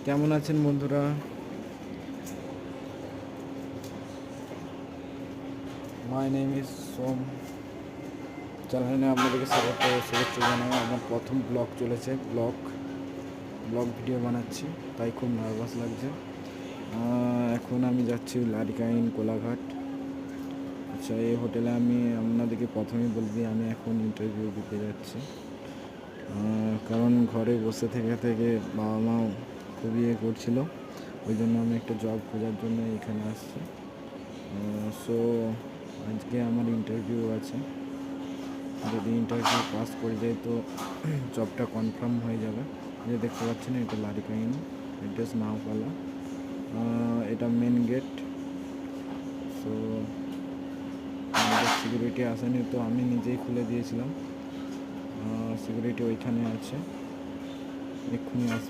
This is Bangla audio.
কেমন আছেন বন্ধুরা? মাই নেম ইজ সোম। চ্যানেলে আপনাদেরকে শুভেচ্ছা জানাই। আমার প্রথম ব্লগ চলেছে, ব্লগ ভিডিও বানাচ্ছি, তাই খুব নার্ভাস লাগছে। এখন আমি যাচ্ছি লারিকাইন কোলাঘাট। আচ্ছা, এই হোটেলে আমি আপনাদেরকে প্রথমেই বলে দিই, আমি এখন ইন্টারভিউ দিতে যাচ্ছি। কারণ ঘরে বসে থেকে থেকে বাবা মাও খুবই করছিল, ওই জন্য আমি একটা জব খোঁজার জন্য এখানে আসছি। সো আজকে আমার ইন্টারভিউ আছে। যদি ইন্টারভিউ পাস করে যাই তো জবটা কনফার্ম হয়ে যাবে। যে দেখতে পাচ্ছেন, এটা লারিকাইন, অ্যাড্রেস নাওপালা, এটা মেন গেট। সো আমাদের সিকিউরিটি আসেনি, তো আমি নিজেই খুলে দিয়েছিলাম। সিকিউরিটি ওইখানে আছে, এক্ষুনি আসবে।